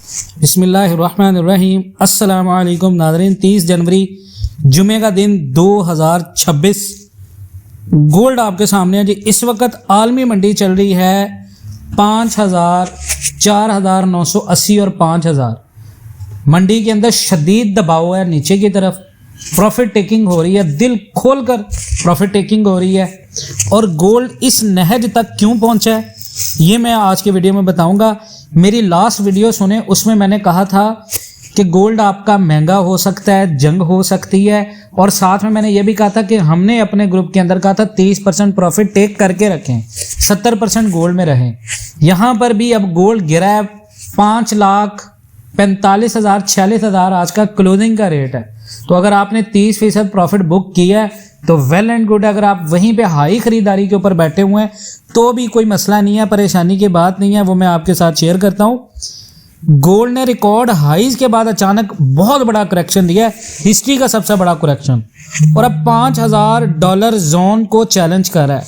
बिस्मिल्लाहिर्रहमानिर्रहीम। अस्सलाम वालेकुम नाज़रीन। 30 जनवरी जुमे का दिन 2026 गोल्ड आपके सामने है जी। इस वक्त आलमी मंडी चल रही है 5,000, 4,980 और 5,000। मंडी के अंदर शदीद दबाव है, नीचे की तरफ प्रॉफिट टेकिंग हो रही है, दिल खोलकर प्रॉफिट टेकिंग हो रही है। और गोल्ड इस नहज तक क्यों पहुंचा है ये मैं आज के वीडियो में बताऊंगा। मेरी लास्ट वीडियो सुने, उसमें मैंने कहा था कि गोल्ड आपका महंगा हो सकता है, जंग हो सकती है, और साथ में मैंने ये भी कहा था कि हमने अपने ग्रुप के अंदर कहा था 30% प्रॉफिट टेक करके रखें, 70% गोल्ड में रहें। यहाँ पर भी अब गोल्ड गिरा है 5,45,000 46,000 आज का क्लोजिंग का रेट है। तो अगर आपने 30% प्रॉफिट बुक किया है तो वेल एंड गुड। अगर आप वहीं पे हाई खरीदारी के ऊपर बैठे हुए हैं तो भी कोई मसला नहीं है, परेशानी की बात नहीं है, वो मैं आपके साथ शेयर करता हूँ। गोल्ड ने रिकॉर्ड हाईज के बाद अचानक बहुत बड़ा करेक्शन दिया है, हिस्ट्री का सबसे बड़ा करेक्शन, और अब $5,000 जोन को चैलेंज कर रहा है।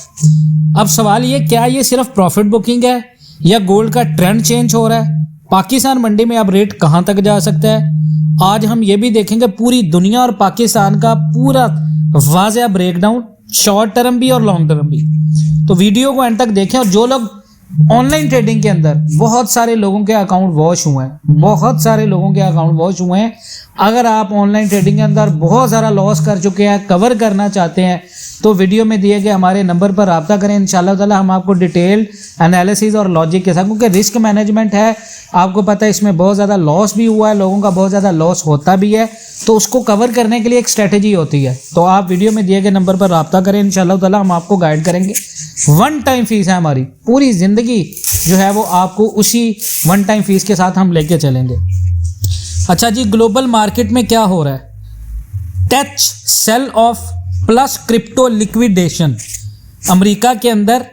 अब सवाल ये, क्या ये सिर्फ प्रॉफिट बुकिंग है या गोल्ड का ट्रेंड चेंज हो रहा है? पाकिस्तान मंडी में अब रेट कहाँ तक जा सकता है, आज हम ये भी देखेंगे। पूरी दुनिया और पाकिस्तान का पूरा वाज़ेह ब्रेकडाउन, शॉर्ट टर्म भी और लॉन्ग टर्म भी। तो वीडियो को एंड तक देखें। और जो लोग ऑनलाइन ट्रेडिंग के अंदर, बहुत सारे लोगों के अकाउंट वॉश हुए हैं, बहुत सारे लोगों के अकाउंट वॉश हुए हैं। अगर आप ऑनलाइन ट्रेडिंग के अंदर बहुत सारा लॉस कर चुके हैं, कवर करना चाहते हैं, तो वीडियो में दिए गए हमारे नंबर पर रब्ता करें। इंशाल्लाह ताला हम आपको डिटेल एनालिसिस और लॉजिक के साथ, क्योंकि रिस्क मैनेजमेंट है, आपको पता है इसमें बहुत ज़्यादा लॉस भी हुआ है, लोगों का बहुत ज़्यादा लॉस होता भी है, तो उसको कवर करने के लिए एक स्ट्रेटेजी होती है। तो आप वीडियो में दिए गए नंबर पर रब्ता करें, इंशाल्लाह ताला हम आपको गाइड करेंगे। वन टाइम फीस है हमारी, पूरी ज़िंदगी जो है वो आपको उसी वन टाइम फीस के साथ हम लेके चलेंगे। अच्छा जी, ग्लोबल मार्केट में क्या हो रहा है? Touch sell off plus crypto liquidation. America के अंदर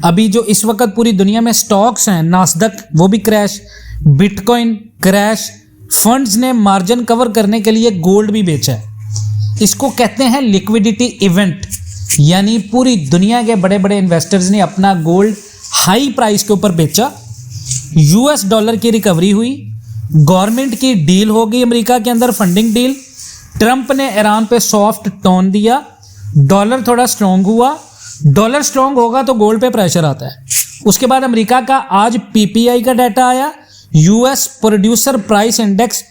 अभी जो इस वक्त पूरी दुनिया में स्टॉक्स हैं, नास्डक वो भी क्रैश, बिटकॉइन क्रैश, फंड्स ने मार्जिन कवर करने के लिए गोल्ड भी बेचा है। इसको कहते हैं लिक्विडिटी इवेंट, यानी पूरी दुनिया के बड़े बड़े इन्वेस्टर्स ने अपना गोल्ड हाई प्राइस के ऊपर बेचा। यूएस डॉलर की रिकवरी हुई, गवर्नमेंट की डील हो गई अमेरिका के अंदर, फंडिंग डील। ट्रंप ने ईरान पे सॉफ्ट टोन दिया, डॉलर थोड़ा स्ट्रांग हुआ। डॉलर स्ट्रांग होगा तो गोल्ड पे प्रेशर आता है। उसके बाद अमेरिका का आज पीपीआई का डाटा आया, यूएस प्रोड्यूसर प्राइस इंडेक्स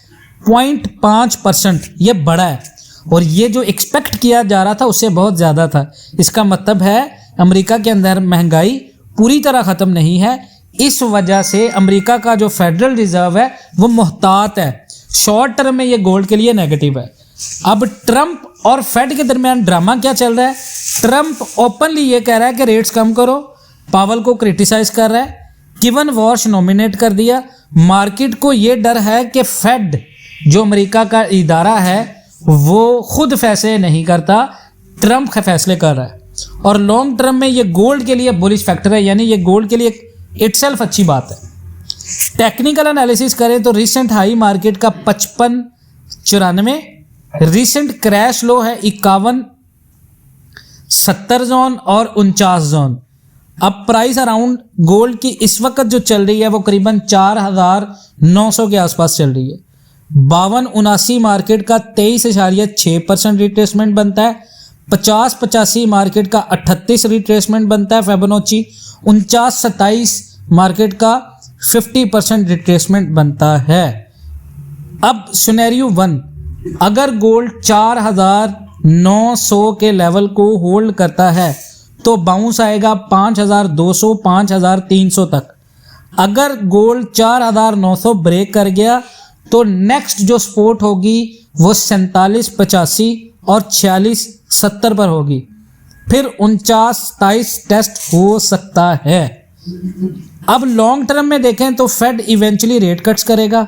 0.5%, ये बढ़ा है, और ये जो एक्सपेक्ट किया जा रहा था उससे बहुत ज़्यादा था। इसका मतलब है अमेरिका के अंदर महंगाई पूरी तरह ख़त्म नहीं है। इस वजह से अमेरिका का जो फेडरल रिजर्व है वो मुहतात है। शॉर्ट टर्म में ये गोल्ड के लिए नेगेटिव है। अब ट्रंप और फेड के दरमियान ड्रामा क्या चल रहा है? ट्रंप ओपनली ये कह रहा है कि रेट्स कम करो, पावल को क्रिटिसाइज कर रहा है, किवन वॉश नॉमिनेट कर दिया। मार्केट को ये डर है कि फेड जो अमेरिका का इदारा है वो खुद फैसले नहीं करता, ट्रंप फैसले कर रहा है। और लॉन्ग टर्म में ये गोल्ड के लिए बुलिश फैक्टर है, यानी ये गोल्ड के लिए इटसेल्फ अच्छी बात है। टेक्निकल एनालिसिस करें तो रिसेंट हाई मार्केट का 55.94, रिसेंट क्रैश लो है 51.70 जोन और 49 जोन। अब प्राइस अराउंड गोल्ड की इस वक्त जो चल रही है वो करीबन 4,900 के आसपास चल रही है। 52.79 मार्केट का 23.6% रिट्रेसमेंट बनता है। 50-85 मार्केट का 38 रिट्रेसमेंट बनता है फिबोनाची। 49-27 मार्केट का 50% रिट्रेसमेंट बनता है। अब सिनेरियो 1, अगर गोल्ड 4,900 के लेवल को होल्ड करता है तो बाउंस आएगा 5,200 5,300 तक। अगर गोल्ड 4,900 ब्रेक कर गया तो नेक्स्ट जो सपोर्ट होगी वो 47-85 और 46-70 पर होगी। फिर 49-27 टेस्ट हो सकता है। अब लॉन्ग टर्म में देखें तो फेड इवेंचुअली रेट कट्स करेगा।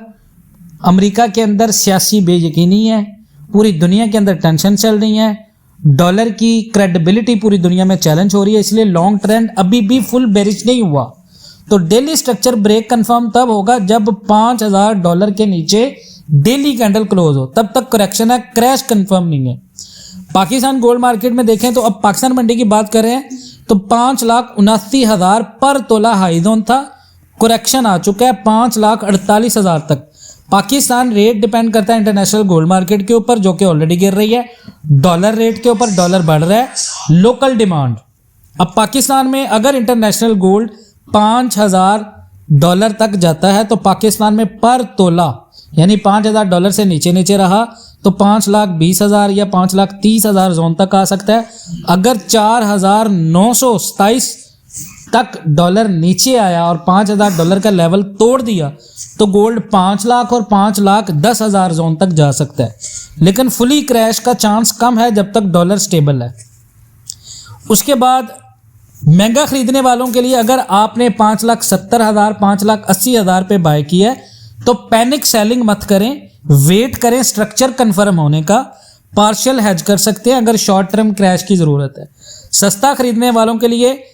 अमेरिका के अंदर सियासी बेयकीनी है, पूरी दुनिया के अंदर टेंशन चल रही है, डॉलर की क्रेडिबिलिटी पूरी दुनिया में चैलेंज हो रही है, इसलिए लॉन्ग ट्रेंड अभी भी फुल बेरिश नहीं हुआ। तो डेली स्ट्रक्चर ब्रेक कंफर्म तब होगा जब $5,000 के नीचे डेली कैंडल क्लोज हो, तब तक करेक्शन है, क्रैश कंफर्म नहीं है। पाकिस्तान गोल्ड मार्केट में देखें तो अब पाकिस्तान मंडी की बात करें तो 5,79,000 पर तोला हाई जोन था, करेक्शन आ चुका है 5,48,000 तक। पाकिस्तान रेट डिपेंड करता है इंटरनेशनल गोल्ड मार्केट के ऊपर, जो कि ऑलरेडी गिर रही है, डॉलर रेट के ऊपर, डॉलर बढ़ रहा है, लोकल डिमांड। अब पाकिस्तान में अगर इंटरनेशनल गोल्ड $5,000 तक जाता है तो पाकिस्तान में पर तोला यानी $5,000 से नीचे नीचे रहा तो 5,20,000 या 5,30,000 जोन तक आ सकता है। अगर 4,927 तक डॉलर नीचे आया और $5,000 का लेवल तोड़ दिया तो गोल्ड 5 लाख और 5,10,000 जोन तक जा सकता है, लेकिन फुली क्रैश का चांस कम है जब तक डॉलर स्टेबल है। उसके बाद महंगा खरीदने वालों के लिए अगर आपने 5,70,000 5,80,000 पे बाय किया है तो पैनिक सेलिंग मत करें, वेट करें स्ट्रक्चर कंफर्म होने का, पार्शियल हेज कर सकते हैं अगर शॉर्ट टर्म क्रैश की ज़रूरत है। सस्ता खरीदने वालों के लिए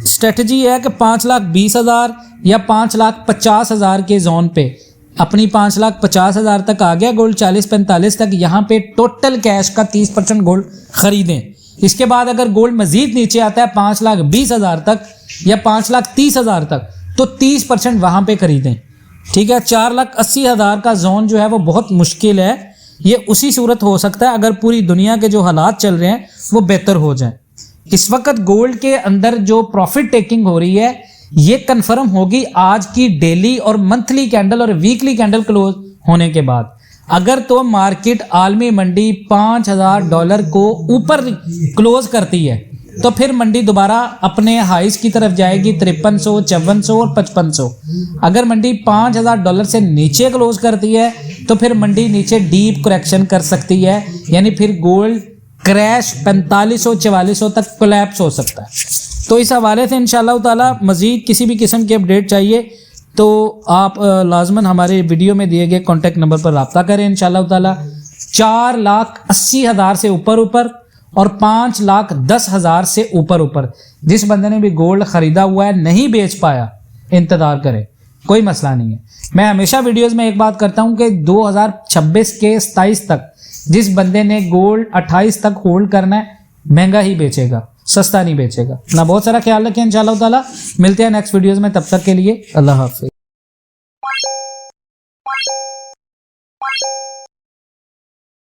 स्ट्रेटजी है कि 5,20,000 या 5,50,000 के जोन पे अपनी 5,50,000 तक आ गया गोल्ड 40-45 तक, यहाँ पे टोटल कैश का 30% गोल्ड खरीदें। इसके बाद अगर गोल्ड मजीद नीचे आता है 5,20,000 तक या 5,30,000 तक तो 30% वहाँ पे खरीदें। ठीक है, 4,80,000 का जोन जो है वो बहुत मुश्किल है। ये उसी सूरत हो सकता है अगर पूरी दुनिया के जो हालात चल रहे हैं वो बेहतर हो जाएं। इस वक्त गोल्ड के अंदर जो प्रॉफिट टेकिंग हो रही है ये कंफर्म होगी आज की डेली और मंथली कैंडल और वीकली कैंडल क्लोज होने के बाद। अगर तो मार्केट आलमी मंडी $5,000 को ऊपर क्लोज करती है तो फिर मंडी दोबारा अपने हाइस की तरफ जाएगी 5300, 5400 और 5500। अगर मंडी $5,000 से नीचे क्लोज करती है तो फिर मंडी नीचे डीप करेक्शन कर सकती है, यानी फिर गोल्ड क्रैश 4500, 4400 तक कोलैप्स हो सकता है। तो इस हवाले से इंशाल्लाह ताला मज़ीद किसी भी किस्म की अपडेट चाहिए तो आप लाजमन हमारे वीडियो में दिए गए कॉन्टैक्ट नंबर पर रब्ता करें। इंशाल्लाह ताला 4,80,000 से ऊपर और 5,10,000 से ऊपर जिस बंदे ने भी गोल्ड ख़रीदा हुआ है नहीं बेच पाया, इंतज़ार करें, कोई मसला नहीं है। मैं हमेशा वीडियोस में एक बात करता हूं कि 2026 के 27 तक जिस बंदे ने गोल्ड 28 तक होल्ड करना है महंगा ही बेचेगा, सस्ता नहीं बेचेगा। अपना बहुत सारा ख्याल रखें। इंशाल्लाह ताला मिलते हैं नेक्स्ट वीडियोस में, तब तक के लिए अल्लाह हाफ़िज़।